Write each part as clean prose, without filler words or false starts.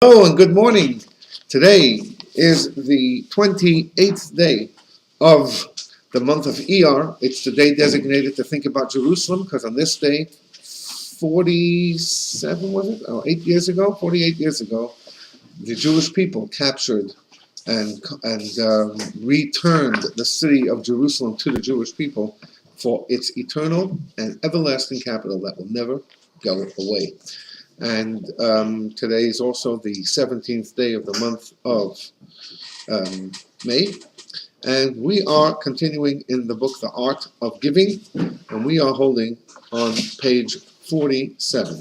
Hello and good morning. Today is the 28th day of the month of Iyar. It's the day designated to think about Jerusalem because on this day, 47 was it? 48 years ago, the Jewish people captured and returned the city of Jerusalem to the Jewish people for its eternal and everlasting capital that will never go away. And today is also the 17th day of the month of May. And we are continuing in the book, The Art of Giving, and we are holding on page 47.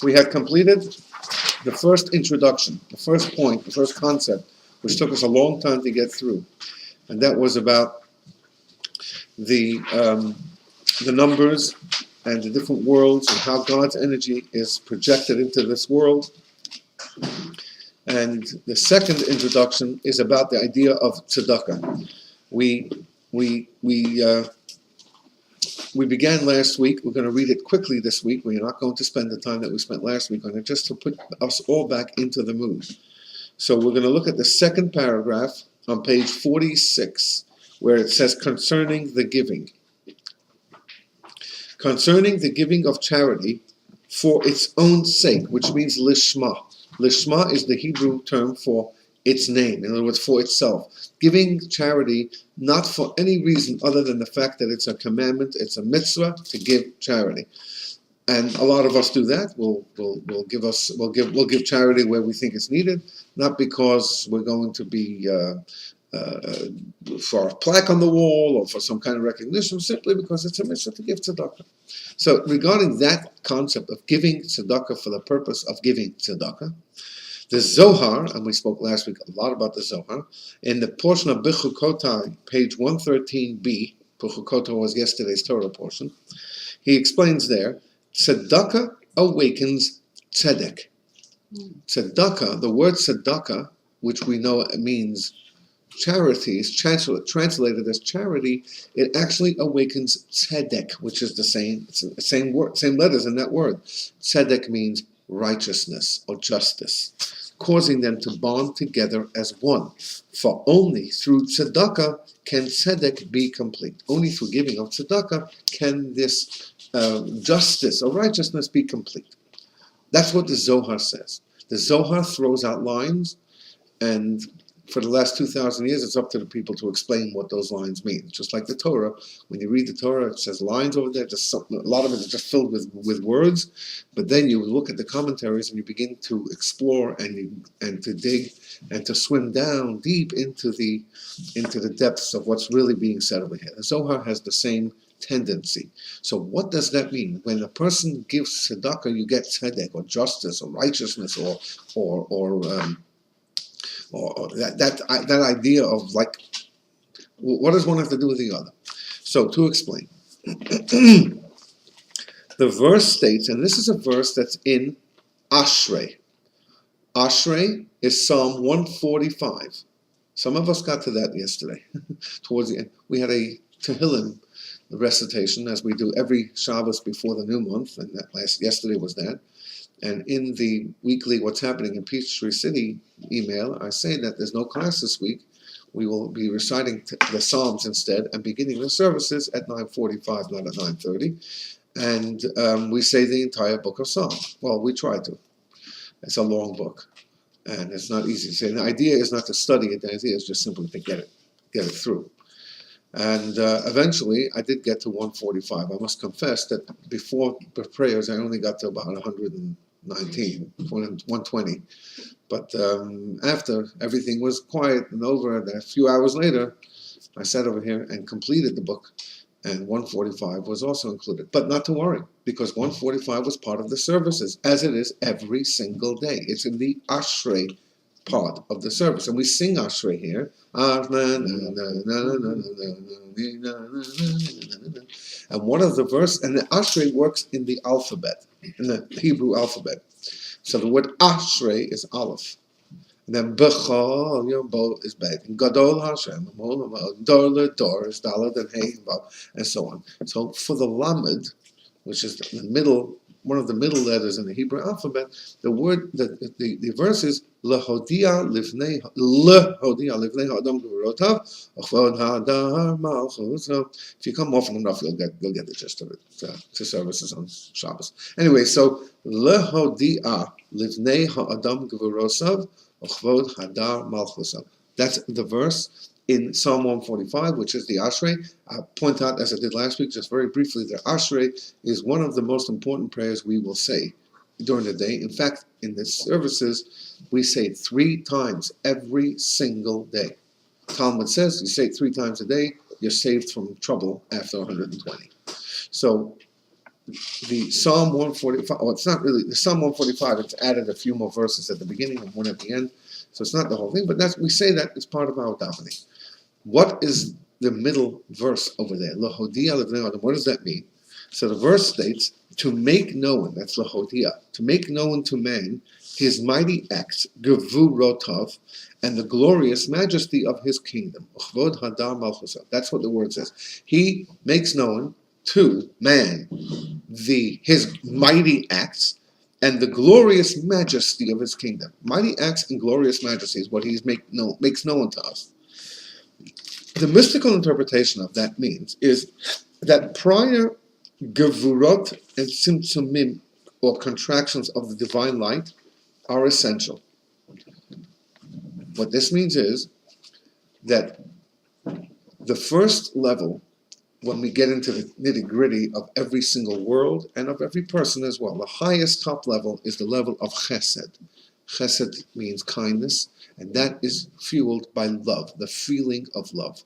We have completed the first introduction, the first point, the first concept, which took us a long time to get through. And that was about the numbers and the different worlds and how God's energy is projected into this world. And the second introduction is about the idea of tzedakah. We began last week. We're going to read it quickly this week. We're not going to spend the time that we spent last week on it, just to put us all back into the mood. So we're going to look at the second paragraph on page 46, where it says, concerning the giving. Concerning the giving of charity for its own sake, which means lishma. Lishma is the Hebrew term for its name, in other words, for itself. Giving charity not for any reason other than the fact that it's a commandment, it's a mitzvah to give charity. And a lot of us do that. We'll give charity where we think it's needed, not because we're going to be for a plaque on the wall or for some kind of recognition, simply because it's a mitzvah to give tzedakah. So regarding that concept of giving tzedakah for the purpose of giving tzedakah, the Zohar, and we spoke last week a lot about the Zohar, in the portion of Bechukotai, page 113b, Bechukotai was yesterday's Torah portion, he explains there, tzedakah awakens tzedek. Tzedakah, the word tzedakah, which we know means charity, is translated as charity, it actually awakens tzedek, which is the same word, same letters in that word. Tzedek means righteousness or justice, causing them to bond together as one. For only through tzedakah can tzedek be complete. Only through giving of tzedakah can this justice or righteousness be complete. That's what the Zohar says. The Zohar throws out lines, and for the last 2,000 years, it's up to the people to explain what those lines mean. Just like the Torah, when you read the Torah, it says lines over there. Just a lot of it is just filled with words. But then you look at the commentaries and you begin to explore and to dig and to swim down deep into the depths of what's really being said over here. The Zohar has the same tendency. So what does that mean? When a person gives tzedakah, you get tzedek or justice or righteousness or that idea of like, what does one have to do with the other? So to explain, the verse states, and this is a verse that's in Ashrei. Ashrei is Psalm 145. Some of us got to that yesterday. Towards the end, we had a Tehillim recitation, as we do every Shabbos before the new month, and yesterday was that. And in the weekly What's Happening in Peachtree City email, I say that there's no class this week. We will be reciting the Psalms instead and beginning the services at 9:45, not at 9:30. And we say the entire book of Psalms. Well, we try to. It's a long book, and it's not easy to say. And the idea is not to study it. The idea is just simply to get it through. And eventually, I did get to 145. I must confess that before the prayers, I only got to about 119, 120. But after everything was quiet and over, and a few hours later, I sat over here and completed the book, and 145 was also included. But not to worry, because 145 was part of the services, as it is every single day. It's in the Ashrei part of the service. And we sing Ashrei here. And one of the verse, and the Ashrei works in the alphabet, in the Hebrew alphabet. So the word Ashrei is Aleph. And then Bechol Yom Bo is bed. And Gadol Hashem, Dor Dor is Dalad and Hey and so on. So for the Lamed, which is the middle, one of the middle letters in the Hebrew alphabet, the word, the verse is Lehodia Livnei Ha'adam Gvurotav Ochvod Hadar Malchus. So if you come often enough, you'll get the gist of it. To services on Shabbos. Anyway, so Lehodia Livnei Ha'adam Gvurosav Ochvod Hadar Malchus. That's the verse in Psalm 145, which is the Ashrei. I'll point out, as I did last week, just very briefly, the Ashrei is one of the most important prayers we will say during the day. In fact, in the services, we say it 3 times every single day. Talmud says you say it 3 times a day, you're saved from trouble after 120. So the Psalm 145, it's not really, the Psalm 145, it's added a few more verses at the beginning and one at the end. So it's not the whole thing, but we say that it's part of our davening. What is the middle verse over there? Lahodia Livnei Adam. What does that mean? So the verse states, to make known, that's Lahodia, to make known to man his mighty acts, Gevurotov, and the glorious majesty of his kingdom. Uchvod Hadar Malchusav. That's what the word says. He makes known to man his mighty acts and the glorious majesty of his kingdom. Mighty acts and glorious majesty is what he makes known to us. The mystical interpretation of that means is that prior gevurot and tzimtzumim, or contractions of the divine light, are essential. What this means is that the first level, when we get into the nitty-gritty of every single world and of every person as well, the highest top level is the level of chesed. Chesed means kindness, and that is fueled by love, the feeling of love.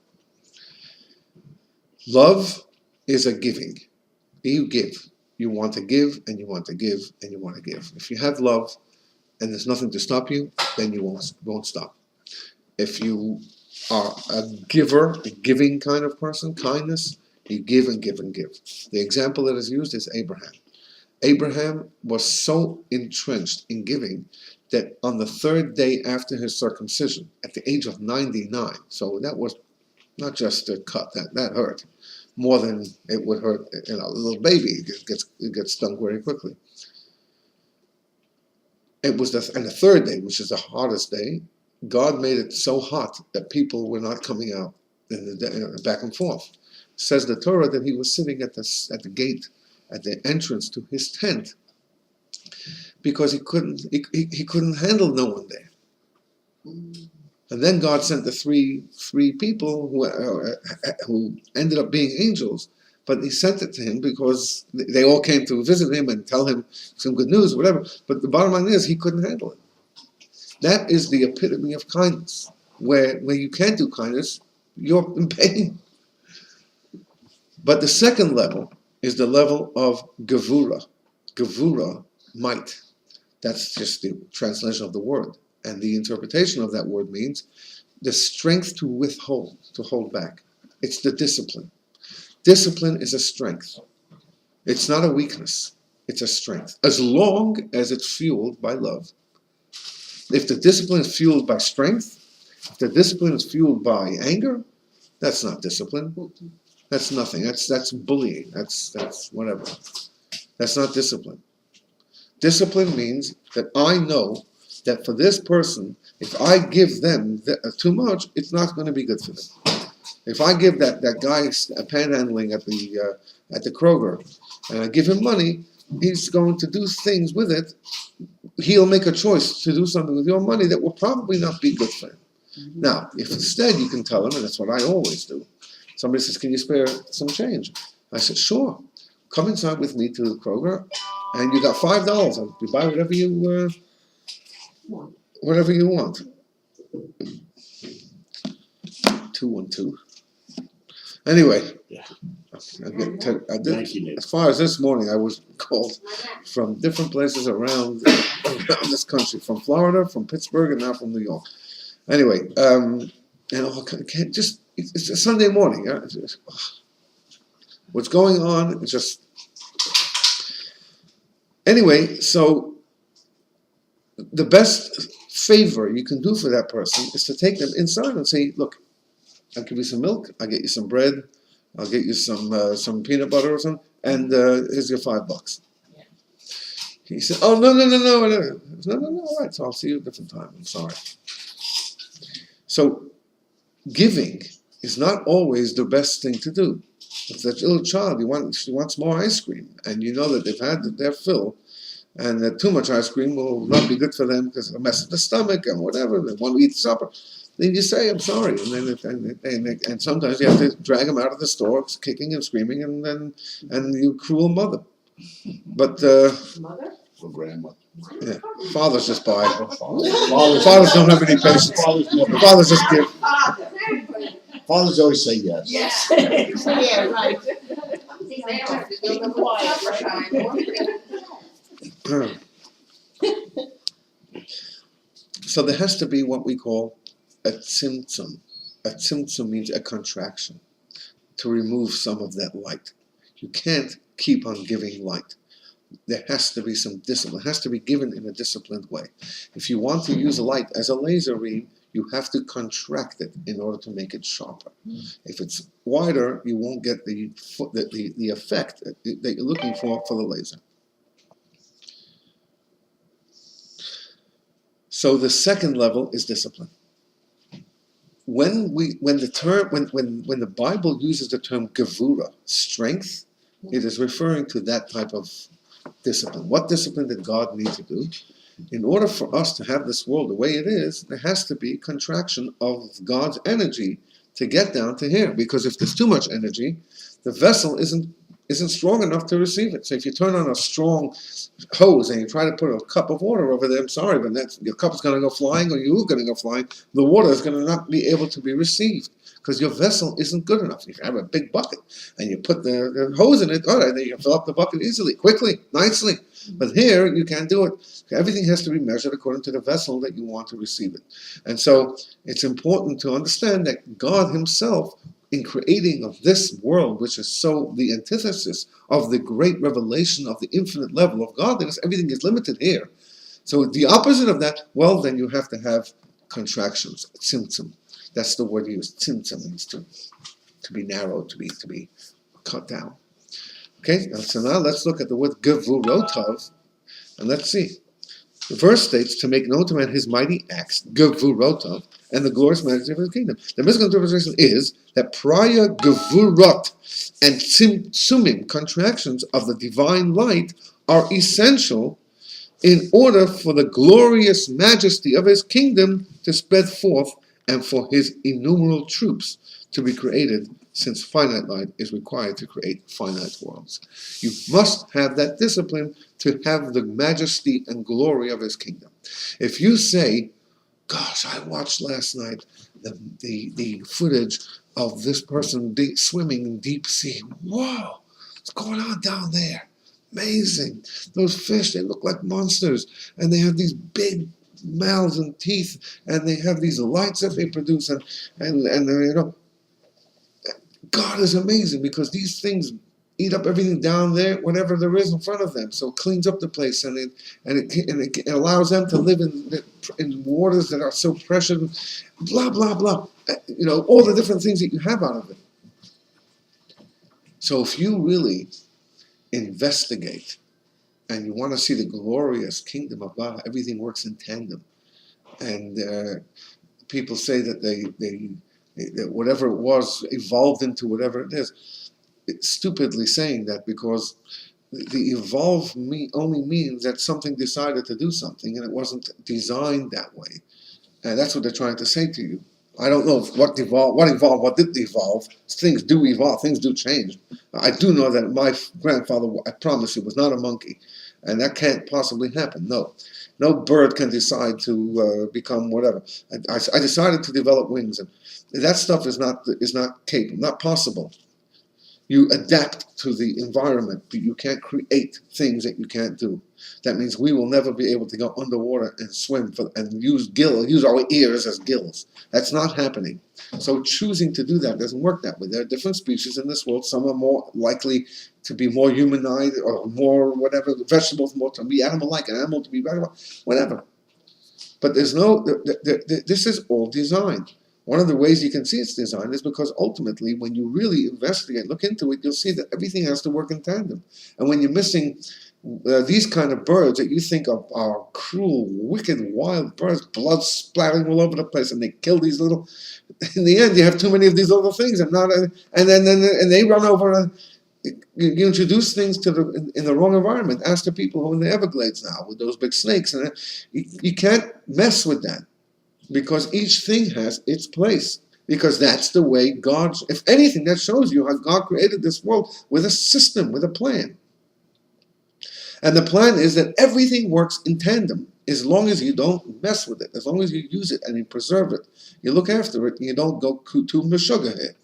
Love is a giving. You give. You want to give, and you want to give, and you want to give. If you have love, and there's nothing to stop you, then you won't stop. If you are a giver, a giving kind of person, kindness, you give and give and give. The example that is used is Abraham. Abraham was so entrenched in giving that on the 3rd day after his circumcision, at the age of 99, so that was not just a cut, that hurt more than it would hurt, a little baby. It gets stung very quickly. It was the 3rd day, which is the hardest day. God made it so hot that people were not coming out back and forth. Says the Torah that he was sitting at the gate, at the entrance to his tent, because he couldn't handle no one there. And then God sent the three people who ended up being angels, but he sent it to him because they all came to visit him and tell him some good news, whatever. But the bottom line is he couldn't handle it. That is the epitome of kindness. Where you can't do kindness, you're in pain. But the second level is the level of gevura. Gevura, might. That's just the translation of the word. And the interpretation of that word means the strength to withhold, to hold back. It's the discipline. Discipline is a strength. It's not a weakness. It's a strength. As long as it's fueled by love. If the discipline is fueled by strength, if the discipline is fueled by anger, that's not discipline. That's nothing. That's bullying. That's whatever. That's not discipline. Discipline means that I know that for this person, if I give them too much, it's not going to be good for them. If I give that guy panhandling at the Kroger, and I give him money, he's going to do things with it. He'll make a choice to do something with your money that will probably not be good for him. Mm-hmm. Now, if instead you can tell him, and that's what I always do, somebody says, can you spare some change? I said, sure. Come inside with me to the Kroger, and you got $5. You buy whatever you want. 212. Anyway, Yeah. As far as this morning, I was called from different places around this country, from Florida, from Pittsburgh, and now from New York. Anyway, it's a Sunday morning. What's going on? It's just anyway. So the best favor you can do for that person is to take them inside and say, look, I'll give you some milk, I'll get you some bread, I'll get you some peanut butter or something, and here's your $5. Yeah. He said, oh, no, all right, so I'll see you a different time, I'm sorry. So giving is not always the best thing to do. If that little child, she wants more ice cream, and you know that they've had their fill, and that too much ice cream will not be good for them because it'll mess with the stomach and whatever, they want to eat supper, then you say, I'm sorry, and sometimes you have to drag them out of the store, kicking and screaming, and you cruel mother. But Mother? For grandma. yeah, fathers just buy. Fathers Fathers don't have any patience. Fathers just give. Fathers always say yes. Yes. Yeah, right. They have to do the quiet time. So there has to be what we call a tzimtzum. A tzimtzum means a contraction, to remove some of that light. You can't keep on giving light. There has to be some discipline. It has to be given in a disciplined way. If you want to use a light as a laser beam, you have to contract it in order to make it sharper. If it's wider, you won't get the effect that you're looking for the laser. So the second level is discipline. When the Bible uses the term gevura, strength, it is referring to that type of discipline. What discipline did God need to do? In order for us to have this world the way it is, there has to be contraction of God's energy to get down to here. Because if there's too much energy, the vessel isn't strong enough to receive it. So if you turn on a strong hose and you try to put a cup of water over there, I'm sorry, but your cup is going to go flying, or you're going to go flying. The water is going to not be able to be received because your vessel isn't good enough. If you have a big bucket and you put the hose in it, all right, then you can fill up the bucket easily, quickly, nicely. But here, you can't do it. Everything has to be measured according to the vessel that you want to receive it. And so it's important to understand that God himself, in creating of this world, which is so the antithesis of the great revelation of the infinite level of godliness, everything is limited here. So the opposite of that, well, then you have to have contractions, tzimtzum. That's the word used. Tzimtzum means to be narrowed, to be cut down. Okay, so now let's look at the word gevurotav, and let's see. The verse states, to make known to man his mighty acts, gevurotav, and the glorious majesty of his kingdom. The misinterpretation is that prior gevurot and tzimtzumim, contractions of the divine light, are essential in order for the glorious majesty of his kingdom to spread forth and for his innumerable troops to be created, since finite light is required to create finite worlds. You must have that discipline to have the majesty and glory of his kingdom. If you say, gosh, I watched last night the footage of this person swimming in deep sea. Whoa, what's going on down there? Amazing. Those fish, they look like monsters, and they have these big mouths and teeth, and they have these lights that they produce, and you know, God is amazing because these things eat up everything down there, whatever there is in front of them. So it cleans up the place, and it allows them to live in waters that are so precious. Blah blah blah. You know, all the different things that you have out of it. So if you really investigate and you want to see the glorious kingdom of God, everything works in tandem. And people say that that whatever it was evolved into whatever it is. It's stupidly saying that, because the evolve only means that something decided to do something and it wasn't designed that way. And that's what they're trying to say to you. I don't know what didn't evolve. Things do evolve, things do change. I do know that my grandfather, I promise you, was not a monkey. And that can't possibly happen, no. No bird can decide to become whatever. I decided to develop wings, and that stuff is not capable, not possible. You adapt to the environment, but you can't create things that you can't do. That means we will never be able to go underwater and swim and use our ears as gills. That's not happening. So choosing to do that doesn't work that way. There are different species in this world. Some are more likely to be more humanoid or more whatever. Vegetables more to be animal-like, an animal to be vegetable, whatever. But there's no, this is all design. One of the ways you can see it's designed is because ultimately, when you really investigate, look into it, you'll see that everything has to work in tandem. And when you're missing these kind of birds that you think are cruel, wicked, wild birds, blood splattering all over the place, and they kill these little. In the end, you have too many of these little things, and then they run over and. You introduce things in the wrong environment. Ask the people who are in the Everglades now with those big snakes, and you can't mess with that because each thing has its place. Because that's the way God. If anything, that shows you how God created this world with a system, with a plan. And the plan is that everything works in tandem as long as you don't mess with it, as long as you use it and you preserve it, you look after it, and you don't go too meshuggah here.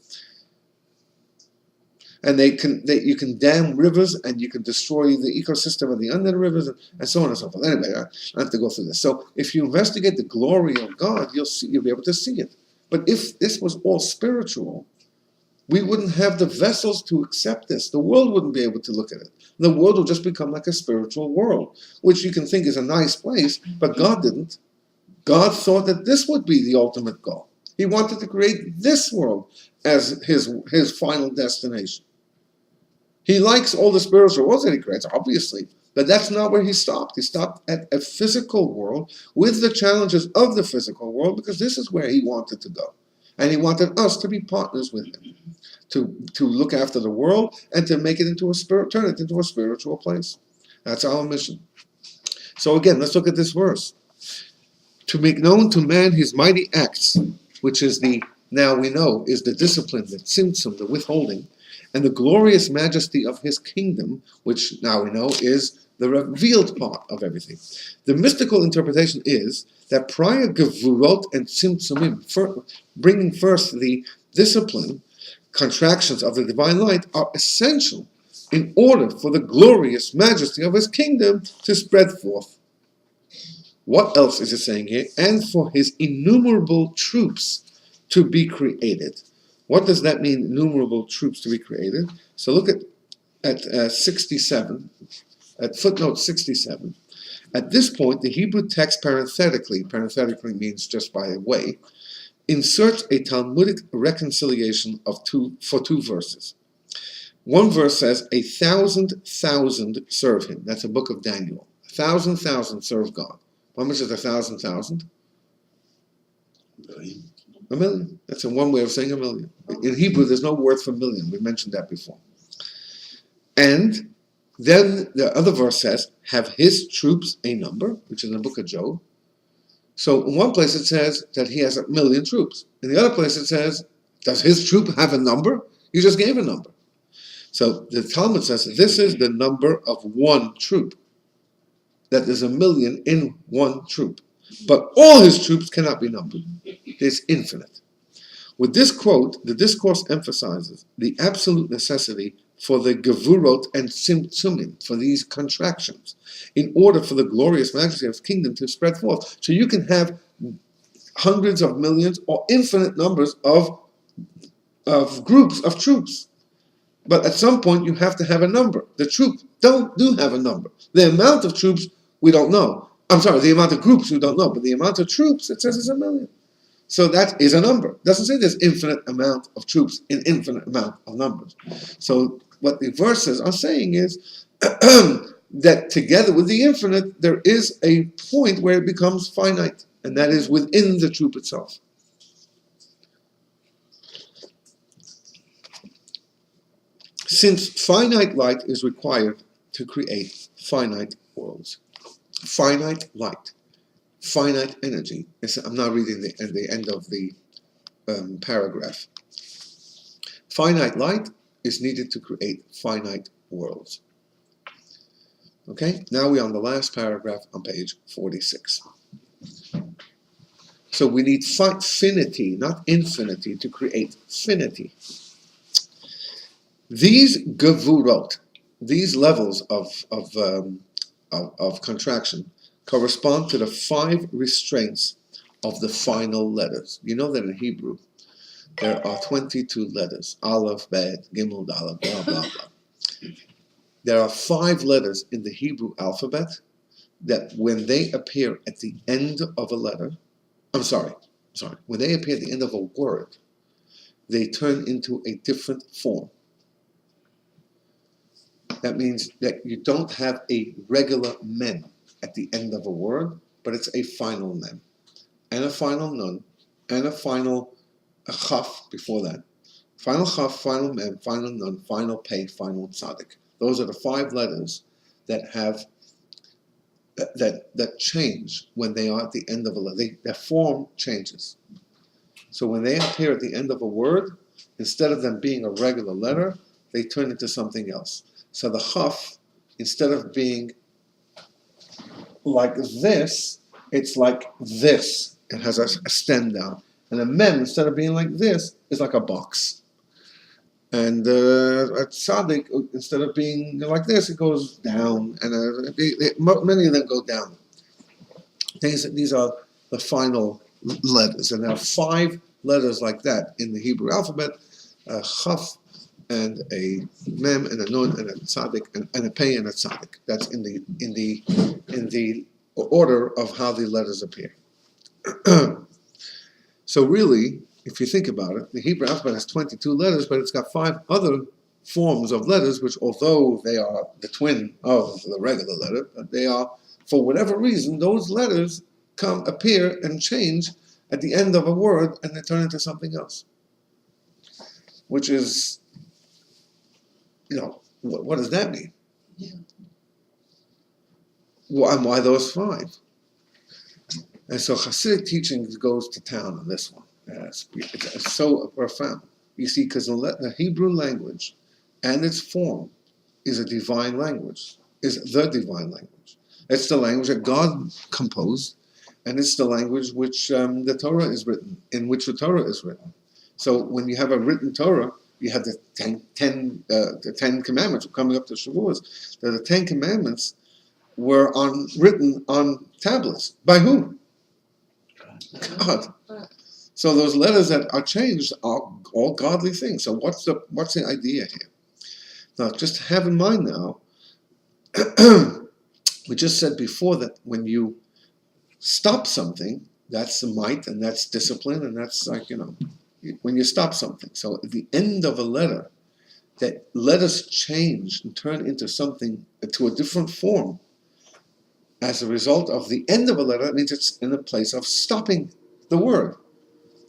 And you can dam rivers, and you can destroy the ecosystem of the under the rivers, and so on and so forth. Anyway, I don't have to go through this. So if you investigate the glory of God, you'll be able to see it. But if this was all spiritual, we wouldn't have the vessels to accept this. The world wouldn't be able to look at it. The world will just become like a spiritual world, which you can think is a nice place, but God didn't. God thought that this would be the ultimate goal. He wanted to create this world as his final destination. He likes all the spiritual worlds that he creates, obviously, but that's not where he stopped. He stopped at a physical world with the challenges of the physical world because this is where he wanted to go. And he wanted us to be partners with him, to look after the world and to make it into turn it into a spiritual place. That's our mission. So again, let's look at this verse. To make known to man his mighty acts, which is now we know, is the discipline, the tzimtzum, the withholding, and the glorious majesty of his kingdom, which now we know is the revealed part of everything. The mystical interpretation is that prior gevurot and tzimtzumim, bringing first the discipline, contractions of the divine light, are essential in order for the glorious majesty of his kingdom to spread forth. What else is it saying here? And for his innumerable troops to be created. What does that mean, innumerable troops to be created? So look at 67, at footnote 67. At this point, the Hebrew text parenthetically means just by the way, inserts a Talmudic reconciliation for two verses. One verse says, 1,000,000 serve him. That's a book of Daniel. 1,000,000 serve God. How much is 1,000,000? A million. That's one way of saying a million. In Hebrew, there's no word for million. We mentioned that before. And then the other verse says, have his troops a number, which is in the book of Job. So in one place it says that he has 1,000,000 troops. In the other place it says, does his troop have a number? You just gave a number. So the Talmud says this is the number of one troop. That there's 1,000,000 in one troop. But all his troops cannot be numbered. It's infinite. With this quote, the discourse emphasizes the absolute necessity for the gevurot and tzimtzumim, for these contractions, in order for the glorious majesty of his kingdom to spread forth. So you can have hundreds of millions or infinite numbers of groups of troops. But at some point you have to have a number. The troops do have a number. The amount of troops we don't know. I'm sorry, the amount of groups we don't know, but the amount of troops, it says is 1,000,000. So that is a number. It doesn't say there's infinite amount of troops in infinite amount of numbers. So what the verses are saying is that together with the infinite, there is a point where it becomes finite, and that is within the troop itself. Since finite light is required to create finite worlds, finite light, finite energy. I'm now reading the end of the paragraph. Finite light is needed to create finite worlds. Okay, now we're on the last paragraph on page 46. So we need finity, not infinity, to create finity. These gevurot, these levels of contraction, correspond to the 5 restraints of the final letters. You know that in Hebrew, there are 22 letters. Aleph, Bet, Gimel, Dalet, blah, blah, blah. There are 5 letters in the Hebrew alphabet that when they appear at the end of a letter, when they appear at the end of a word, they turn into a different form. That means that you don't have a regular mem at the end of a word, but it's a final mem, and a final nun, and a final chaf before that. Final chaf, final mem, final nun, final pei, final tzaddik. Those are the 5 letters that have that change when they are at the end of a letter. Their form changes. So when they appear at the end of a word, instead of them being a regular letter, they turn into something else. So the chaf, instead of being like this, it's like this. It has a stem down. And a mem, instead of being like this, is like a box. And a tzaddik, instead of being like this, it goes down. And many of them go down. These are the final letters. And there are 5 letters like that in the Hebrew alphabet. A chaf, and a mem, and a nun, and a tzaddik, and a pei, and a tzaddik. That's in the order of how the letters appear. So really, if you think about it, the Hebrew alphabet has 22 letters, but it's got 5 other forms of letters, which although they are the twin of the regular letter, they are, for whatever reason, those letters appear and change at the end of a word, and they turn into something else. Which is, what does that mean? Yeah. Why those 5? And so Hasidic teaching goes to town on this one. It's so profound. You see, because the Hebrew language and its form is a divine language, is the divine language. It's the language that God composed, and it's the language which the Torah is written, in which the Torah is written. So when you have a written Torah, you have the 10 commandments coming up to Shavuos. The 10 commandments were written on tablets. By who? God. So those letters that are changed are all godly things. So what's the idea here? Now, just have in mind now, we just said before that when you stop something, that's the might and that's discipline, and that's like, when you stop something. So at the end of a letter, that letters change and turn into something, to a different form. As a result of the end of a letter, it means it's in a place of stopping the word.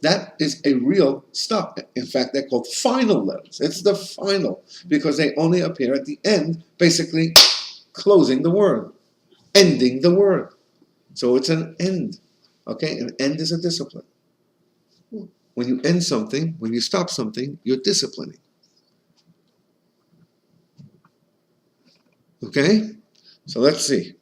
That is a real stop. In fact, they're called final letters. It's the final, because they only appear at the end, basically closing the word, ending the word. So it's an end. Okay? An end is a discipline. When you end something, when you stop something, you're disciplining. Okay? So let's see.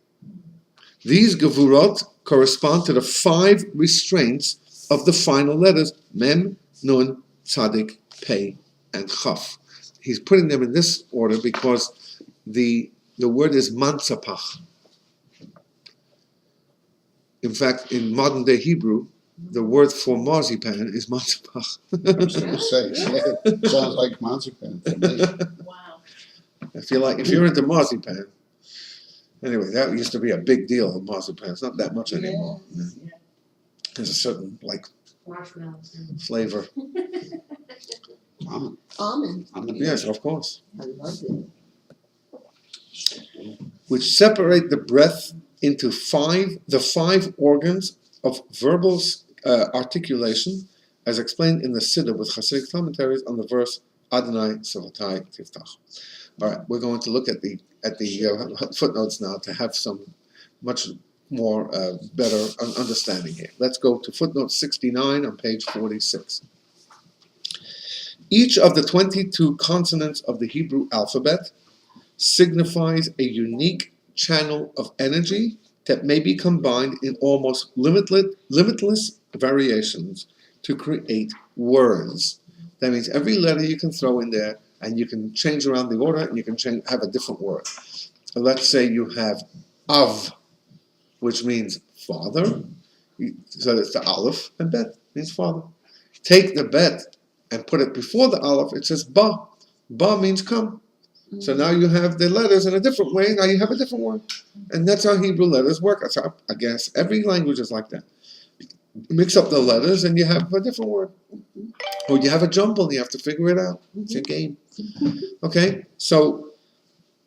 These gevurot correspond to the 5 restraints of the final letters, mem, nun, tzaddik, pei, and chaf. He's putting them in this order because the word is mansapach. In fact, in modern day Hebrew, the word for marzipan is mansapach. I was going to say, it sounds like marzipan to me. Wow. If you're into marzipan, anyway, that used to be a big deal. Marzipan, it's not that much anymore. Yeah. There's a certain Marshmallows. flavor. Almond. Yes, of course. I love it. Which separate the breath into the 5 organs of verbal articulation, as explained in the Siddur with Hasidic commentaries on the verse Adonai Savatai Tiftach. All right, we're going to look at the footnotes now to have some much more better understanding here. Let's go to footnote 69 on page 46. Each of the 22 consonants of the Hebrew alphabet signifies a unique channel of energy that may be combined in almost limitless variations to create words. That means every letter you can throw in there, and you can change around the order, and you can have a different word. So let's say you have Av, which means father. So it's the Aleph, and Bet means father. Take the Bet and put it before the Aleph, it says Ba. Ba means come. So now you have the letters in a different way. Now you have a different word. And that's how Hebrew letters work. That's how, I guess, every language is like that. Mix up the letters and you have a different word. Or you have a jumble and you have to figure it out. It's a game. Okay? So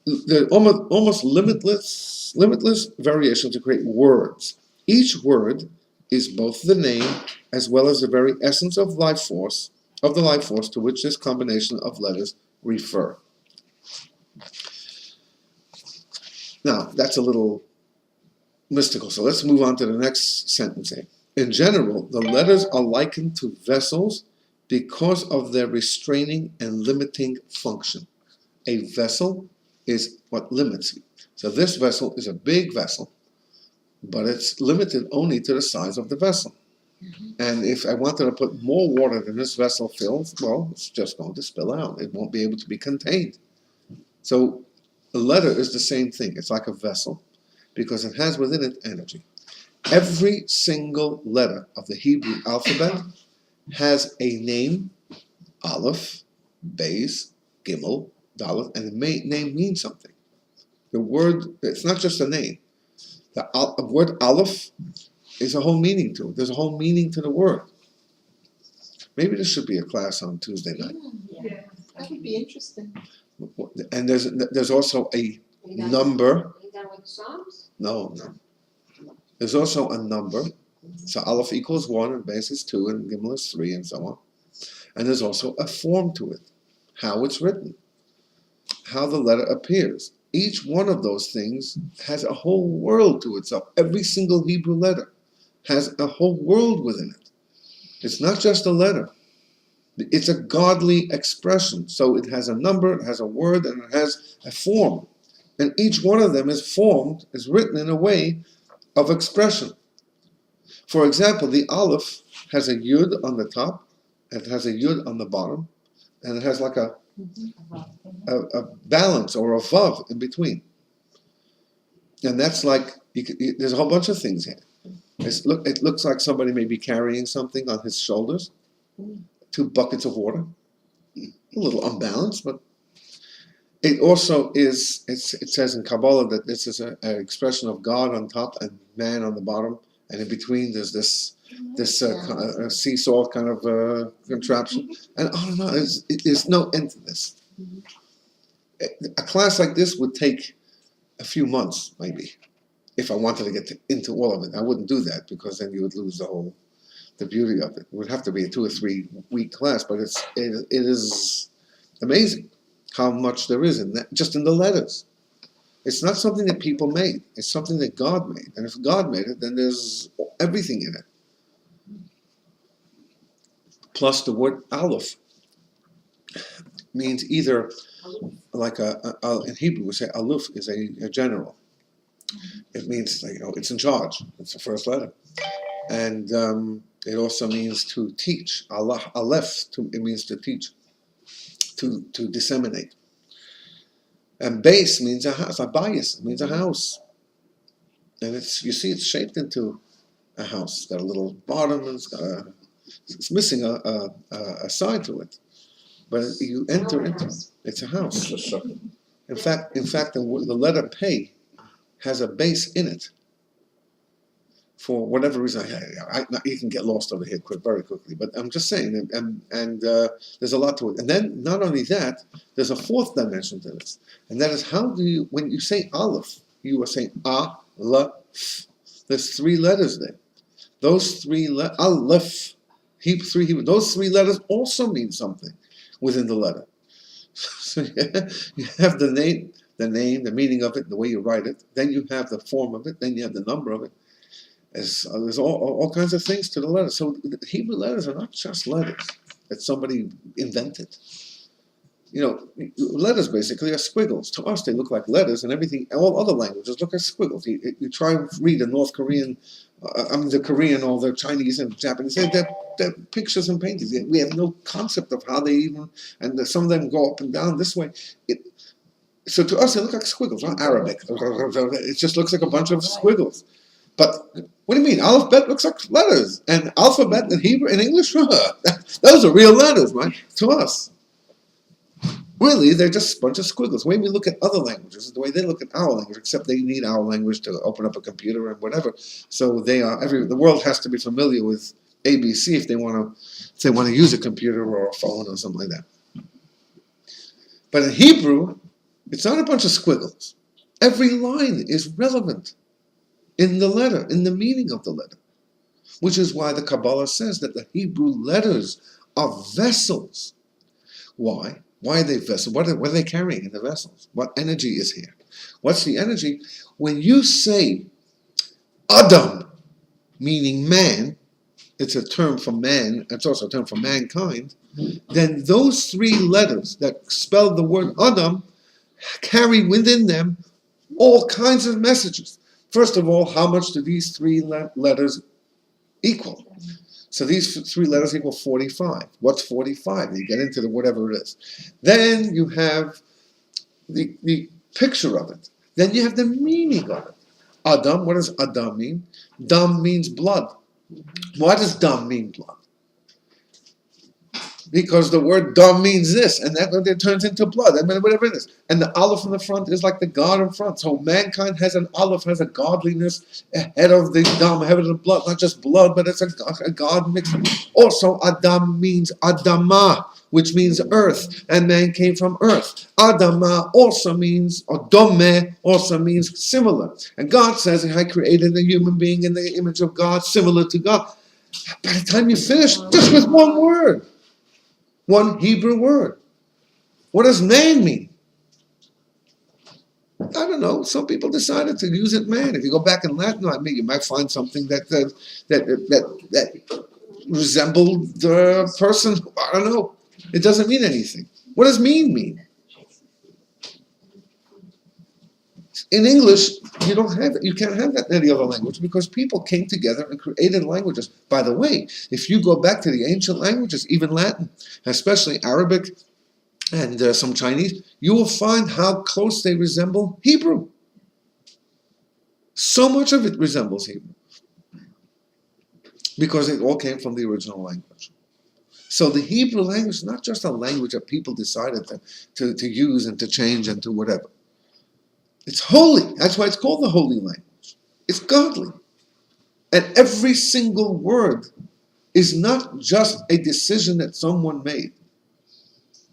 the almost limitless variation to create words. Each word is both the name as well as the very essence of the life force to which this combination of letters refer. Now, that's a little mystical, so let's move on to the next sentence here. In general, the letters are likened to vessels because of their restraining and limiting function. A vessel is what limits you. So this vessel is a big vessel, but it's limited only to the size of the vessel. And if I wanted to put more water than this vessel fills, well, it's just going to spill out. It won't be able to be contained. So a letter is the same thing. It's like a vessel because it has within it energy. Every single letter of the Hebrew alphabet has a name, Aleph, Beis, Gimel, Dalet, and the name means something. The word, it's not just a name. The word Aleph is a whole meaning to it. There's a whole meaning to the word. Maybe this should be a class on Tuesday night. Yeah. That would be interesting. And there's also a number. Is that with Psalms? No. There's also a number. So Aleph equals 1, and Beis is 2, and Gimel is 3, and so on. And there's also a form to it. How it's written. How the letter appears. Each one of those things has a whole world to itself. Every single Hebrew letter has a whole world within it. It's not just a letter. It's a godly expression. So it has a number, it has a word, and it has a form. And each one of them is written in a way of expression. For example, the Aleph has a Yud on the top, it has a Yud on the bottom, and it has like a balance or a Vav in between. And that's like, there's a whole bunch of things here. It looks like somebody may be carrying something on his shoulders. 2 buckets of water. A little unbalanced, but it also is, it says in Kabbalah that this is an expression of God on top and man on the bottom, and in between there's this seesaw kind of contraption. And I don't know, there's no end to this. A class like this would take a few months, maybe, if I wanted to get into all of it. I wouldn't do that because then you would lose the beauty of it. It would have to be a 2 or 3 week class, but it is amazing how much there is in that, just in the letters. It's not something that people made. It's something that God made. And if God made it, then there's everything in it. Plus the word Aleph means either, like in Hebrew we say Aleph is a general. It means, it's in charge. It's the first letter. And it also means to teach. Aleph, it means to teach, to disseminate. And Beis means a house. Abayis means a house. And it's shaped into a house. It's got a little bottom, and it's missing a side to it. But you enter into it's a house. In fact, the letter Pei has a base in it. For whatever reason, you can get lost over here very quickly. But I'm just saying, and there's a lot to it. And then, not only that, there's a 4th dimension to this, and that is when you say Aleph, you are saying Aleph. There's 3 letters there. Those 3 Aleph, those 3 letters also mean something within the letter. So you have the name, the meaning of it, the way you write it. Then you have the form of it. Then you have the number of it. There's all kinds of things to the letters. So the Hebrew letters are not just letters that somebody invented. Letters basically are squiggles. To us, they look like letters, and everything. All other languages look like squiggles. You try and read a North Korean, the Korean or the Chinese and Japanese. They're pictures and paintings. We have no concept of how they even, and some of them go up and down this way. So to us, they look like squiggles, not Arabic. It just looks like a bunch of squiggles. But what do you mean? Alphabet looks like letters, and alphabet in Hebrew and English, those are real letters, right? To us. Really, they're just a bunch of squiggles. The way we look at other languages is the way they look at our language, except they need our language to open up a computer and whatever. So the world has to be familiar with ABC if they want to use a computer or a phone or something like that. But in Hebrew, it's not a bunch of squiggles. Every line is relevant in the letter, in the meaning of the letter, which is why the Kabbalah says that the Hebrew letters are vessels. Why? Why are they vessels? What are they carrying in the vessels? What energy is here? What's the energy? When you say Adam, meaning man, it's a term for man, it's also a term for mankind, then those three letters that spell the word Adam carry within them all kinds of messages. First of all, how much do these three letters equal? So these three letters equal 45. What's 45? You get into the whatever it is. Then you have the picture of it. Then you have the meaning of it. Adam, what does Adam mean? Dam means blood. Why does Dam mean blood? Because the word Dam means this, and that it turns into blood, I mean, whatever it is. And the Aleph in the front is like the God in front. So mankind has an Aleph, has a godliness ahead of the Dam, ahead of the blood. Not just blood, but it's a God mixed. Also, Adam means Adama, which means earth, and man came from earth. Adama also means, or Dome also means similar. And God says, I created a human being in the image of God, similar to God. By the time you finish, just with one word. One Hebrew word. What does man mean? I don't know. Some people decided to use it man. If you go back in Latin, I mean, you might find something that resembled the person. I don't know. It doesn't mean anything. What does mean? In English, you can't have that in any other language because people came together and created languages. By the way, if you go back to the ancient languages, even Latin, especially Arabic and some Chinese, you will find how close they resemble Hebrew. So much of it resembles Hebrew because it all came from the original language. So the Hebrew language is not just a language that people decided to use and to change and to whatever. It's holy. That's why it's called the holy language. It's godly. And every single word is not just a decision that someone made,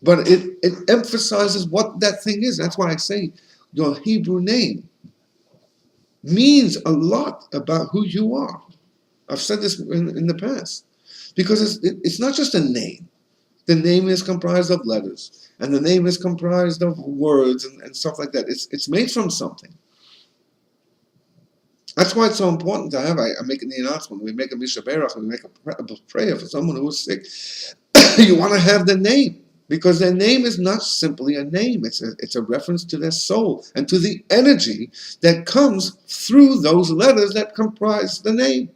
but it emphasizes what that thing is. That's why I say your Hebrew name means a lot about who you are. I've said this in the past. Because it's not just a name. The name is comprised of letters. And the name is comprised of words and stuff like that. It's made from something. That's why it's so important to have, I'm making the announcement, we make a Misha Berach, we make a prayer for someone who is sick. You want to have the name. Because their name is not simply a name. It's a reference to their soul and to the energy that comes through those letters that comprise the name.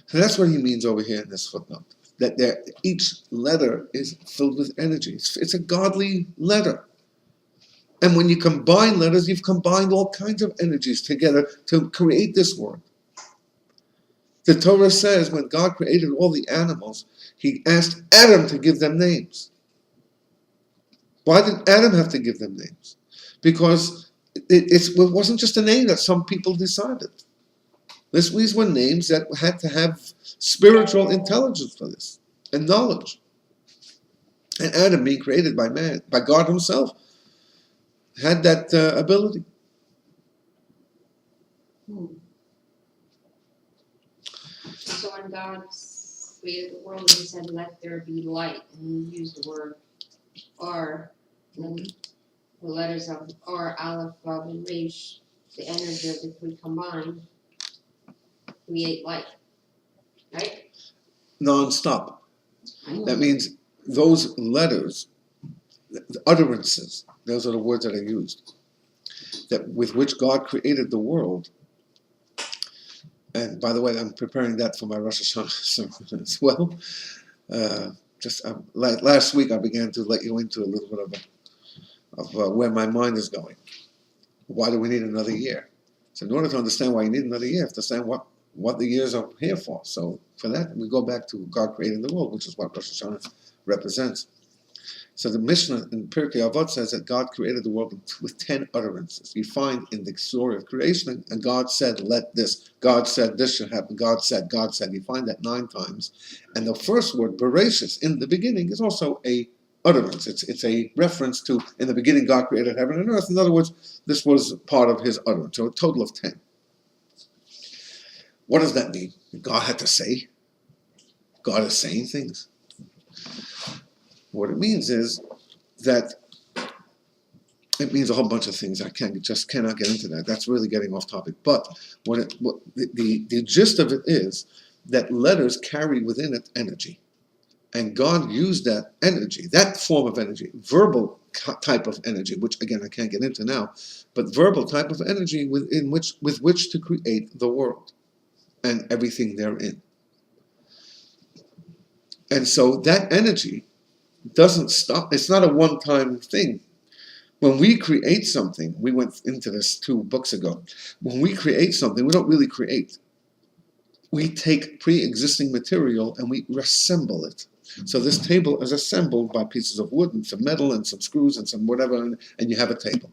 So that's what he means over here in this footnote. That each letter is filled with energy. It's a godly letter. And when you combine letters, you've combined all kinds of energies together to create this word. The Torah says when God created all the animals, he asked Adam to give them names. Why did Adam have to give them names? Because it wasn't just a name that some people decided. These were names that had to have spiritual intelligence for this and knowledge. And Adam, being created by man, by God himself, had that ability. So when God created the world, he said, "Let there be light," and he used the word "or," and then the letters of "or," Aleph, Vav, and Resh, the energy of the three combined, create light. Right? Non-stop. That means those letters, the utterances, those are the words that are used, that with which God created the world. And by the way, I'm preparing that for my Rosh Hashanah sermon as well. Last week, I began to let you into a little bit of where my mind is going. Why do we need another year? So in order to understand why you need another year, you have to understand what the years are here for. So for that, we go back to God creating the world, which is what Rosh Hashanah represents. So the Mishnah in Pirkei Avot says that God created the world with 10 utterances. You find in the story of creation, and God said, let this. God said this should happen. God said. You find that 9 times. And the first word, Bereshis, in the beginning, is also a utterance. It's a reference to, in the beginning, God created heaven and earth. In other words, this was part of his utterance. So a total of 10. What does that mean? God had to say. God is saying things. What it means is that it means a whole bunch of things. I cannot get into that. That's really getting off topic. But the gist of it is that letters carry within it energy. And God used that energy, that form of energy, verbal type of energy, which again I can't get into now, but verbal type of energy with which to create the world and everything therein. And so that energy doesn't stop. It's not a one-time thing. When we create something, we went into this 2 books ago. When we create something, we don't really create. We take pre-existing material and we reassemble it. So this table is assembled by pieces of wood and some metal and some screws and some whatever, and you have a table.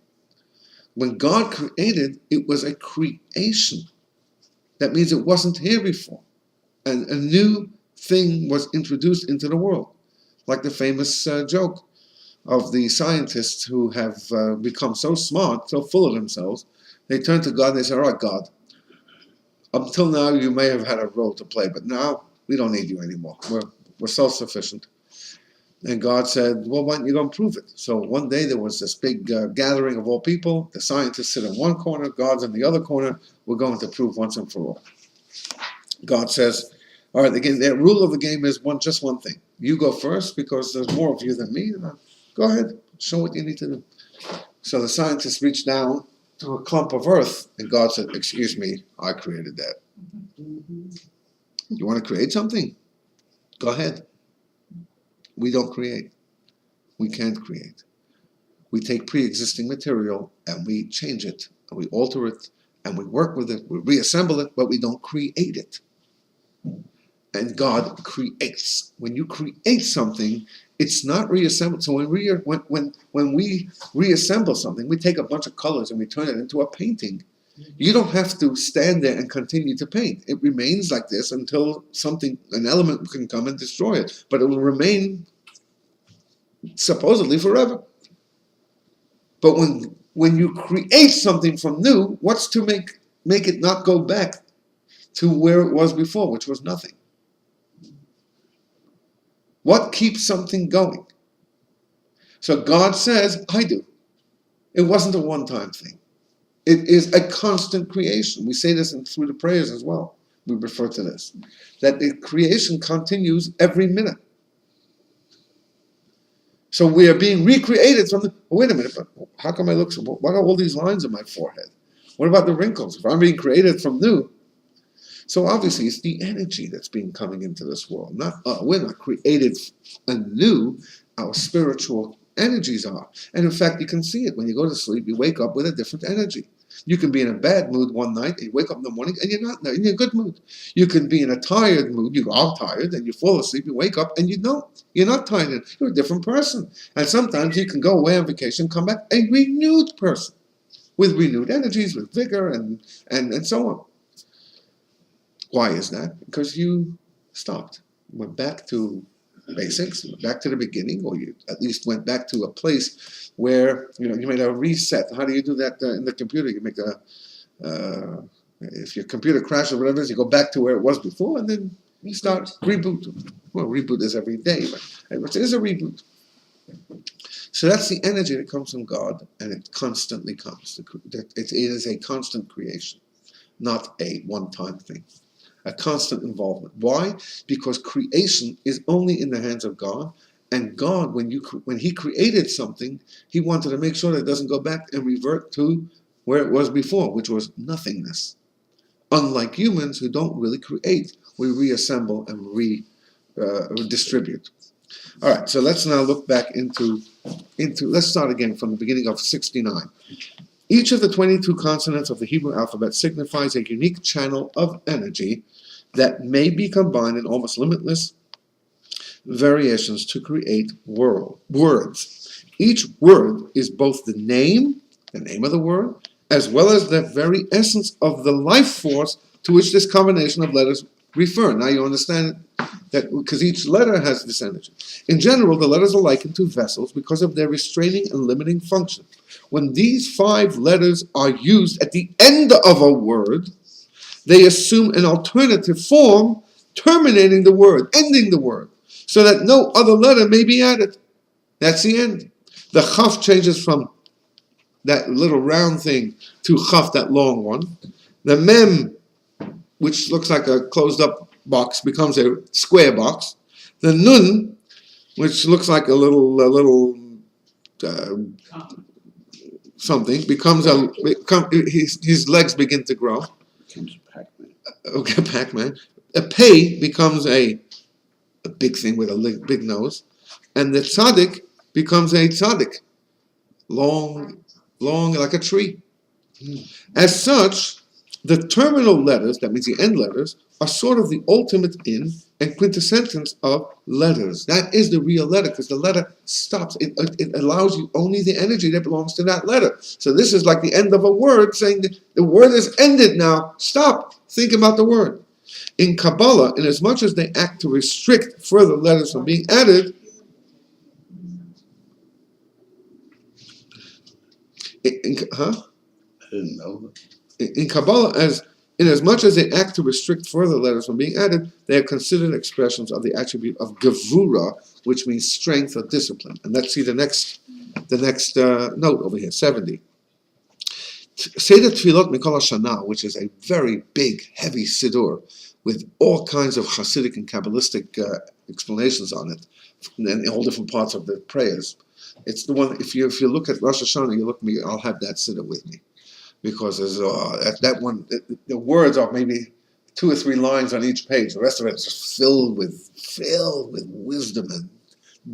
When God created, it was a creation. That means it wasn't here before. And a new thing was introduced into the world. Like the famous joke of the scientists who have become so smart, so full of themselves, they turn to God and they say, all right, God, until now you may have had a role to play, but now we don't need you anymore. We're self-sufficient. And God said, well, why don't you go and prove it? So one day there was this big gathering of all people. The scientists sit in one corner, God's in the other corner. We're going to prove once and for all. God says, all right, again, the rule of the game is just one thing. You go first because there's more of you than me. Go ahead, show what you need to do. So the scientists reached down to a clump of earth, and God said, excuse me, I created that. You want to create something? Go ahead. We don't create. We can't create. We take pre-existing material and we change it, and we alter it, and we work with it, we reassemble it, but we don't create it. And God creates. When you create something, it's not reassembled. So when we reassemble something, we take a bunch of colors and we turn it into a painting. You don't have to stand there and continue to paint. It remains like this until an element can come and destroy it. But it will remain supposedly forever. But when you create something from new, what's to make it not go back to where it was before, which was nothing? What keeps something going? So God says, I do. It wasn't a one-time thing. It is a constant creation. We say this through the prayers as well. We refer to this. That the creation continues every minute. So we are being recreated from wait a minute, but how come I look so, what are all these lines on my forehead? What about the wrinkles? If I'm being created from new, so obviously it's the energy that's being coming into this world. We're not created anew. Our spiritual energies are. And in fact, you can see it. When you go to sleep, you wake up with a different energy. You can be in a bad mood one night, and you wake up in the morning, and you're not in a good mood. You can be in a tired mood. You are tired, and you fall asleep, you wake up, and you're not tired. You're a different person. And sometimes you can go away on vacation, come back a renewed person with renewed energies, with vigor, and so on. Why is that? Because you stopped, went back to basics, back to the beginning, or you at least went back to a place where you made a reset. How do you do that in the computer? You make if your computer crashes or whatever it is, you go back to where it was before, and then you start reboot. Well, reboot is every day, but it is a reboot. So that's the energy that comes from God, and it constantly comes. It is a constant creation, not a one-time thing. A constant involvement. Why? Because creation is only in the hands of God, and God, when He created something, He wanted to make sure that it doesn't go back and revert to where it was before, which was nothingness. Unlike humans who don't really create, we reassemble and redistribute. All right, so let's now look back into. Let's start again from the beginning of 69. Each of the 22 consonants of the Hebrew alphabet signifies a unique channel of energy that may be combined in almost limitless variations to create words. Each word is both the name of the word, as well as the very essence of the life force to which this combination of letters refer. Now you understand that because each letter has this energy. In general, the letters are likened to vessels because of their restraining and limiting function. When these 5 letters are used at the end of a word, they assume an alternative form, terminating the word, ending the word, so that no other letter may be added. That's the end. The chaf changes from that little round thing to chaf, that long one. The mem, which looks like a closed up box, becomes a square box. The nun, which looks like a little something, becomes his legs begin to grow. Becomes Pac-Man. Okay, Pac-Man. A pei becomes a big thing with a big nose, and the tzaddik becomes a tzaddik, long like a tree. As such, the terminal letters, that means the end letters, are sort of the ultimate in and quintessence of letters. That is the real letter, because the letter stops. It allows you only the energy that belongs to that letter. So this is like the end of a word, saying that the word is ended now. Stop. Think about the word. In Kabbalah, inasmuch as they act to restrict further letters from being added, I didn't know. In Kabbalah, inasmuch as they act to restrict further letters from being added, they are considered expressions of the attribute of gevura, which means strength or discipline. And let's see the next note over here, 70. Seder Tefillot Mikol HaShana, which is a very big, heavy siddur with all kinds of Hasidic and Kabbalistic explanations on it, and all different parts of the prayers. It's the one. If you look at Rosh Hashanah, you look at me. I'll have that siddur with me, because there's that one. The words are maybe 2 or 3 lines on each page. The rest of it is just filled with wisdom and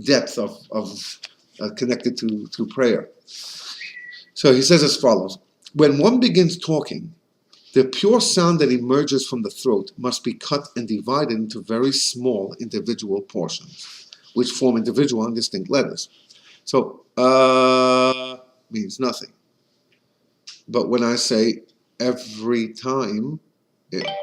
depth of connected to prayer. So he says as follows: when one begins talking, the pure sound that emerges from the throat must be cut and divided into very small individual portions, which form individual and distinct letters. So, means nothing. But when I say every time,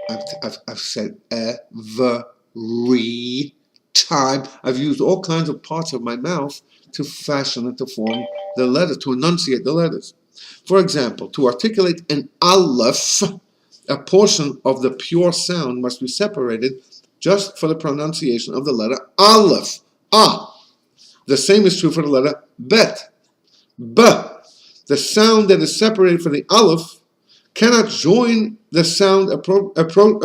I've said every time, I've used all kinds of parts of my mouth to fashion and to form the letter, to enunciate the letters. For example, to articulate an aleph, a portion of the pure sound must be separated just for the pronunciation of the letter aleph. Ah. The same is true for the letter bet. B. The sound that is separated from the aleph cannot join the sound apportioned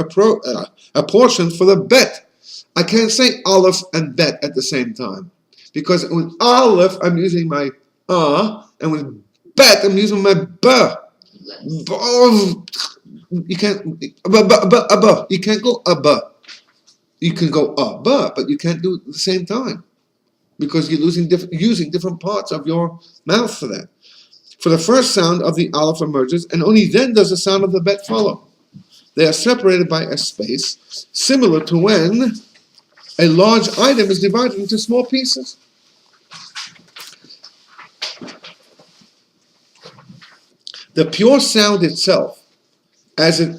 for the bet. I can't say aleph and bet at the same time, because with aleph I'm using my and with bet I'm using my b. You can't you can't go You can go but you can't do it at the same time, because you're using different parts of your mouth for that. For the first sound of the aleph emerges, and only then does the sound of the bet follow. They are separated by a space, similar to when a large item is divided into small pieces. The pure sound itself, as it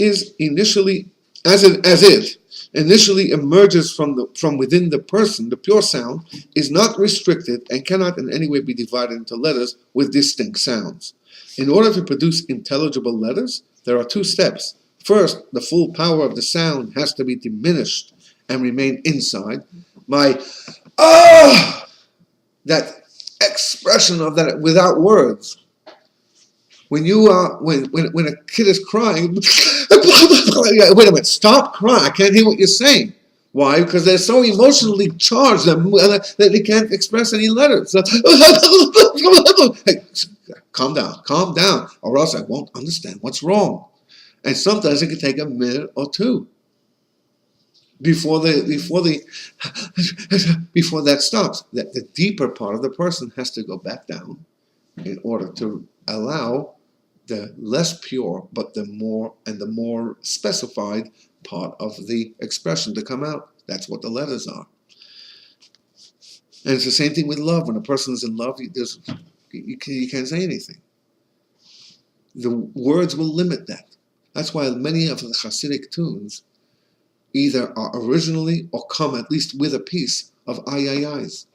initially emerges from within the person, the pure sound is not restricted and cannot in any way be divided into letters with distinct sounds. In order to produce intelligible letters, there are 2 steps. First, the full power of the sound has to be diminished and remain inside. That expression of that without words. When a kid is crying, wait a minute, stop crying. I can't hear what you're saying. Why? Because they're so emotionally charged that they can't express any letters. Hey, calm down, or else I won't understand what's wrong. And sometimes it can take a minute or 2 before that stops. That the deeper part of the person has to go back down in order to allow the less pure, but the more specified part of the expression to come out. That's what the letters are. And it's the same thing with love. When a person is in love, you can't say anything. The words will limit that. That's why many of the Hasidic tunes either are originally or come at least with a piece of ayayays.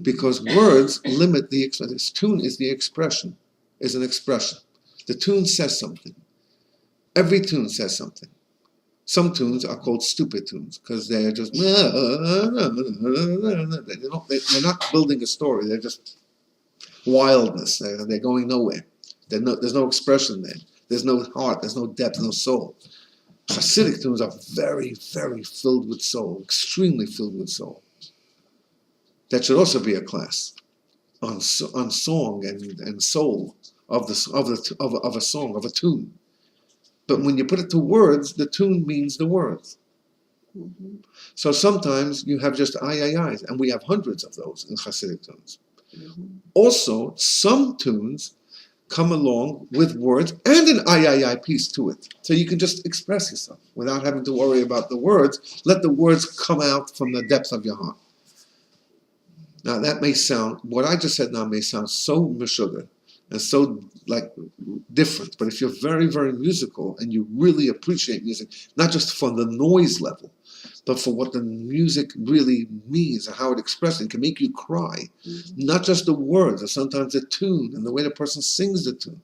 Because words limit the expression. This tune is the expression, is an expression. The tune says something. Every tune says something. Some tunes are called stupid tunes because they're just they're not building a story. They're just wildness. They're going nowhere. There's no expression there. There's no heart. There's no depth. No soul. Hasidic tunes are very, very filled with soul. Extremely filled with soul. That should also be a class on song and soul of a song, of a tune. But when you put it to words, the tune means the words. Mm-hmm. So sometimes you have just ayayays, and we have hundreds of those in Hasidic tunes. Mm-hmm. Also, some tunes come along with words and an ayayay piece to it. So you can just express yourself without having to worry about the words. Let the words come out from the depth of your heart. Now that may sound, what I just said now may sound so meshuggah and so like different, but if you're very, very musical and you really appreciate music, not just for the noise level, but for what the music really means and how it expresses, it can make you cry. Mm-hmm. Not just the words, but sometimes the tune and the way the person sings the tune.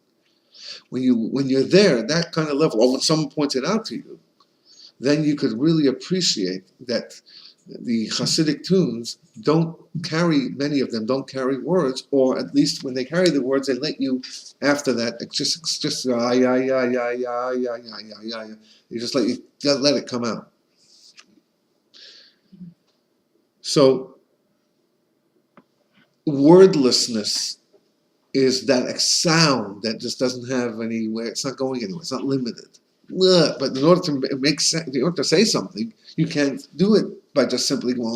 When you're there at that kind of level, or when someone points it out to you, then you could really appreciate that the Hasidic tunes many of them don't carry words, or at least when they carry the words, they let you, after that, it's just you just let it come out. So, wordlessness is that sound that just doesn't have anywhere, it's not going anywhere, it's not limited. But in order to make sense, in order to say something, you can't do it by just simply going,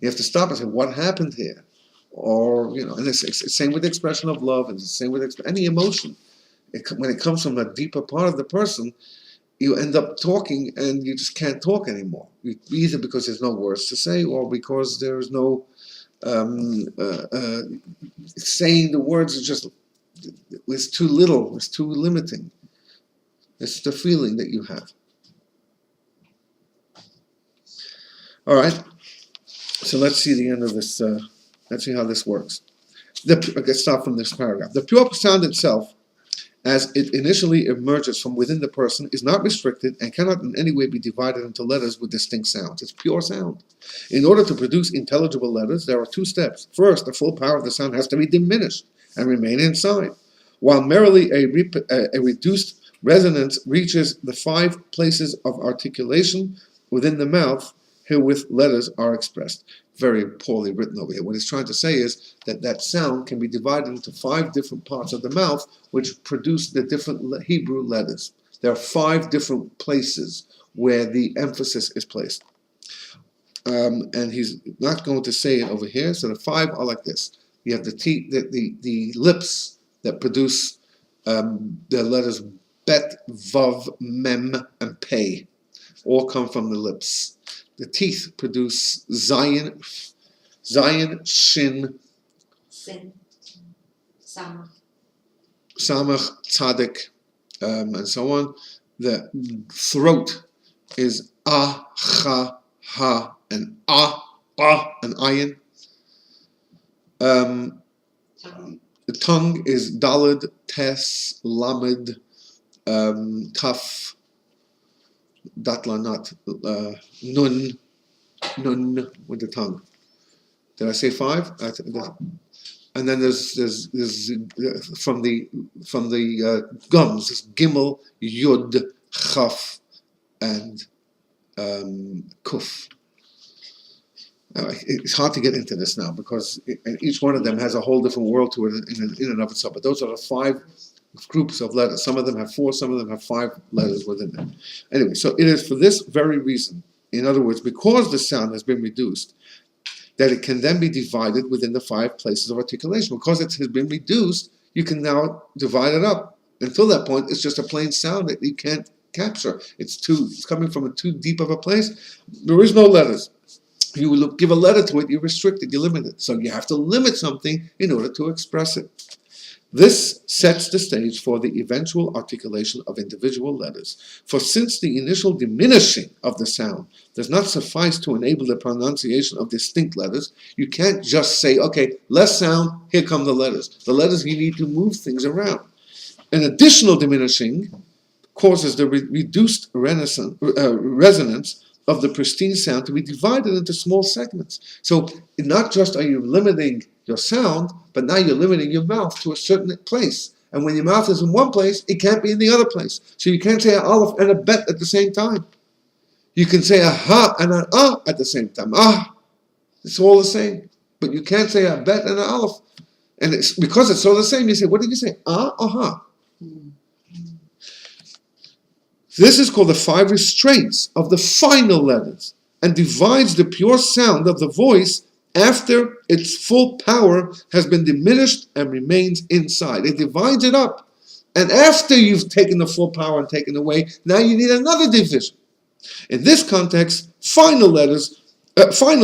You have to stop and say, what happened here? Or, and it's the same with the expression of love, and it's the same with any emotion. When it comes from a deeper part of the person, you end up talking and you just can't talk anymore. Either because there's no words to say, or because there's no saying the words it's too little, it's too limiting. It's the feeling that you have. All right. So let's see the end of this. Let's see how this works. Let's start from this paragraph. The pure sound itself, as it initially emerges from within the person, is not restricted and cannot in any way be divided into letters with distinct sounds. It's pure sound. In order to produce intelligible letters, there are two steps. First, the full power of the sound has to be diminished and remain inside, while merely a reduced resonance reaches the 5 places of articulation within the mouth. Herewith letters are expressed. Very poorly written over here. What he's trying to say is that sound can be divided into 5 different parts of the mouth, which produce the different Hebrew letters. There are 5 different places where the emphasis is placed. And he's not going to say it over here, so the 5 are like this. You have the lips that produce the letters Bet, Vav, Mem, and Pei. All come from the lips. The teeth produce Zayin, Shin, Sin, Samach, Tzadik, and so on. The throat is Ah, Cha, Ha, and and Ayin. Tongue, The tongue is Dalid, Tes, Lamed, Kaf, Datla, not Nun with the tongue. Did I say 5? And then there's from the gums, there's Gimel, Yud, Chaf, and Kuf. It's hard to get into this now because each one of them has a whole different world to it in and of itself. But those are the 5 groups of letters. Some of them have 4, some of them have 5 letters within them. Anyway, so it is for this very reason, in other words, because the sound has been reduced, that it can then be divided within the 5 places of articulation. Because it has been reduced, you can now divide it up. Until that point, it's just a plain sound that you can't capture. It's coming from too deep of a place. There is no letters. You will give a letter to it, you restrict it, you limit it. So you have to limit something in order to express it. This sets the stage for the eventual articulation of individual letters. For since the initial diminishing of the sound does not suffice to enable the pronunciation of distinct letters, you can't just say, okay, less sound, here come the letters. The letters, you need to move things around. An additional diminishing causes the reduced resonance of the pristine sound to be divided into small segments. So not just are you limiting your sound, but now you're limiting your mouth to a certain place. And when your mouth is in one place, it can't be in the other place. So you can't say an aleph and a bet at the same time. You can say a ha and an ah at the same time. Ah, it's all the same. But you can't say a bet and an aleph. And it's because it's all the same, you say, what did you say? Ah or ha? This is called the 5 restraints of the final letters and divides the pure sound of the voice after its full power has been diminished and remains inside. It divides it up. And after you've taken the full power and taken away, now you need another division. In this context, final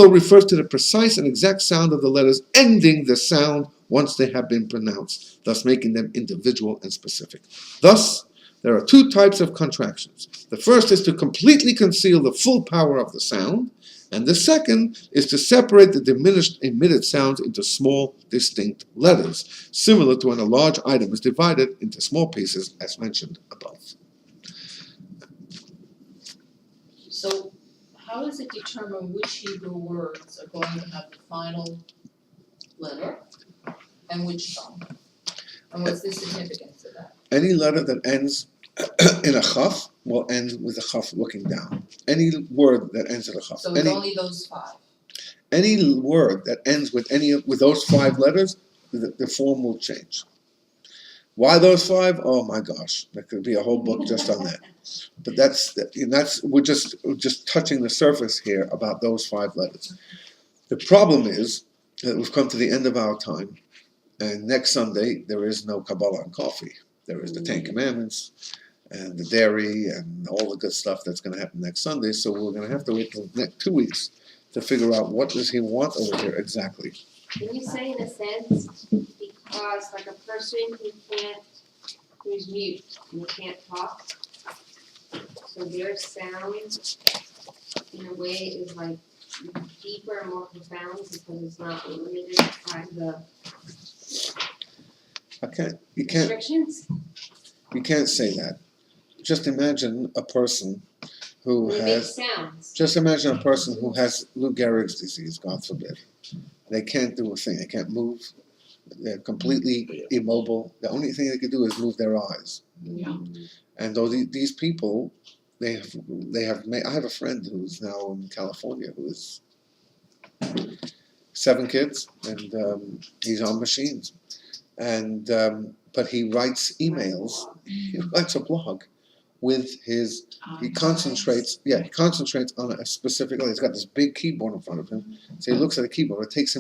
refers to the precise and exact sound of the letters ending the sound once they have been pronounced, thus making them individual and specific. Thus, there are 2 types of contractions. The first is to completely conceal the full power of the sound, and the second is to separate the diminished emitted sounds into small, distinct letters, similar to when a large item is divided into small pieces, as mentioned above. So how does it determine which Hebrew words are going to have the final letter and which don't? And what's the significance of that? Any letter that ends in a chaf will end with a chaf looking down. Any word that ends in a chaf. So it's only those 5. Any word that ends with those 5 letters, the form will change. Why those 5? Oh my gosh, there could be a whole book just on that. But we're just touching the surface here about those 5 letters. The problem is that we've come to the end of our time, and next Sunday there is no Kabbalah Coffee. There is the 10 Commandments and the dairy and all the good stuff that's going to happen next Sunday. So we're going to have to wait till the next 2 weeks to figure out what does he want over here exactly. Can you say in a sense, because like a person who's mute and they can't talk, so their sound in a way is like deeper and more profound because it's not limited by the restrictions? You can't say that. Just imagine a person who They make sounds. Just imagine a person who has Lou Gehrig's disease, God forbid. They can't do a thing. They can't move. They're completely immobile. The only thing they can do is move their eyes. Yeah. And though these people, I have a friend who's now in California who has 7 kids, and he's on machines. And but he writes emails. He writes a blog with his. He concentrates on a specific. He's got this big keyboard in front of him. So he looks at the keyboard. It takes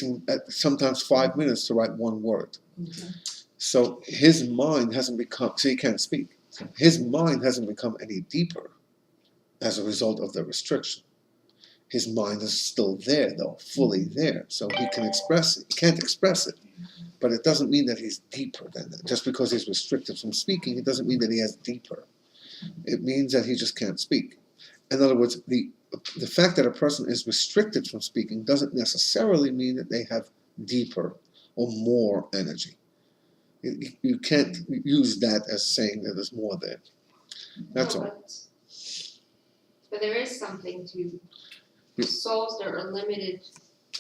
him sometimes 5 minutes to write one word. Okay. So his mind hasn't become. So he can't speak. His mind hasn't become any deeper as a result of the restriction. His mind is still there, though, fully there. So he can express it. He can't express it. But it doesn't mean that he's deeper than that. Just because he's restricted from speaking, it doesn't mean that he has deeper. It means that he just can't speak. In other words, the fact that a person is restricted from speaking doesn't necessarily mean that they have deeper or more energy. You can't use that as saying that there's more there. That's all. But there is something to souls that are limited.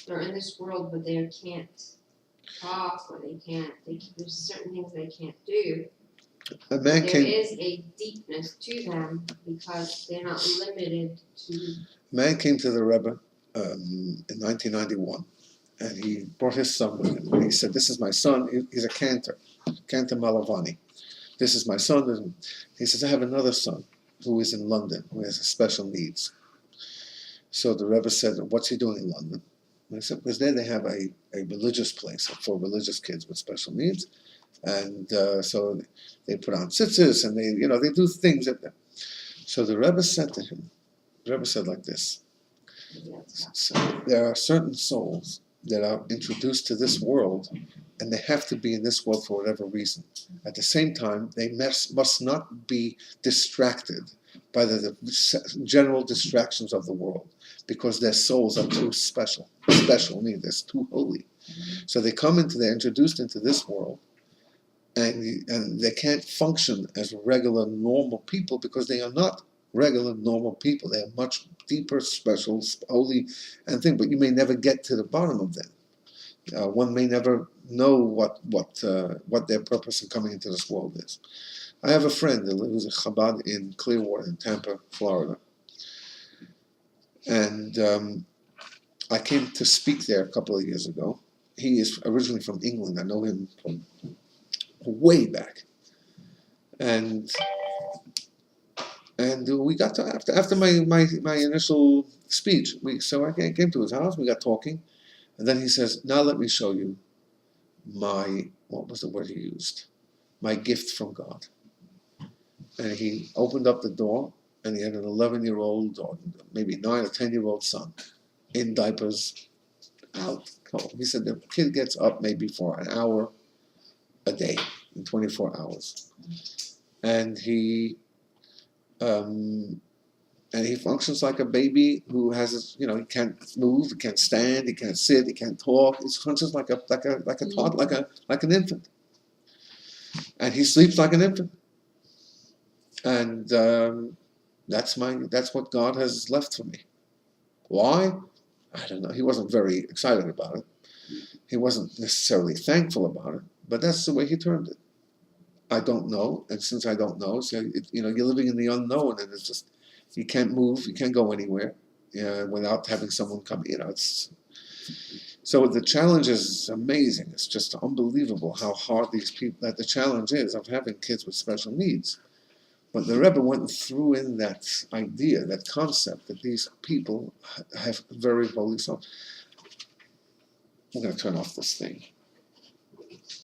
They're in this world, but they can't talk, or there's certain things they can't do. There is a deepness to them because they're not limited to. A man came to the Rebbe in 1991, and he brought his son with him. And he said, "This is my son. He's a cantor Malavani. This is my son." He says, "I have another son who is in London who has special needs." So the Rebbe said, "What's he doing in London?" And I said, "Because there they have a religious place for religious kids with special needs, and so they put on tzitzis and they do things at them." So the Rebbe said to him, like this: Maybe that's not. So there are certain souls that are introduced to this world, and they have to be in this world for whatever reason. At the same time, they must not be distracted by the general distractions of the world, because their souls are too special, meaning they're too holy. So they're introduced into this world, and they can't function as regular, normal people, because they are not regular, normal people. They are much deeper, special, holy, and thing. But you may never get to the bottom of them. One may never know what their purpose in coming into this world is. I have a friend who's a Chabad in Clearwater, in Tampa, Florida, and I came to speak there a couple of years ago. He is originally from England. I know him from way back, and we got to after my initial speech. So I came to his house. We got talking, and then he says, "Now let me show you what was the word he used? My gift from God." And he opened up the door, and he had an 11-year-old or maybe 9 or 10-year-old son in diapers, out cold. He said the kid gets up maybe for an hour a day in 24 hours, and he functions like a baby who has, he can't move, he can't stand, he can't sit, he can't talk. He functions like an infant, and he sleeps like an infant, and that's what God has left for me. Why? I don't know. He wasn't very excited about it. He wasn't necessarily thankful about it, but that's the way he termed it. I don't know, and since I don't know, so you're living in the unknown, and it's just you can't move, you can't go anywhere without having someone come. So the challenge is amazing. It's just unbelievable how hard that the challenge is of having kids with special needs. But the Rebbe went through in that idea, that concept, that these people have very holy souls. I'm going to turn off this thing.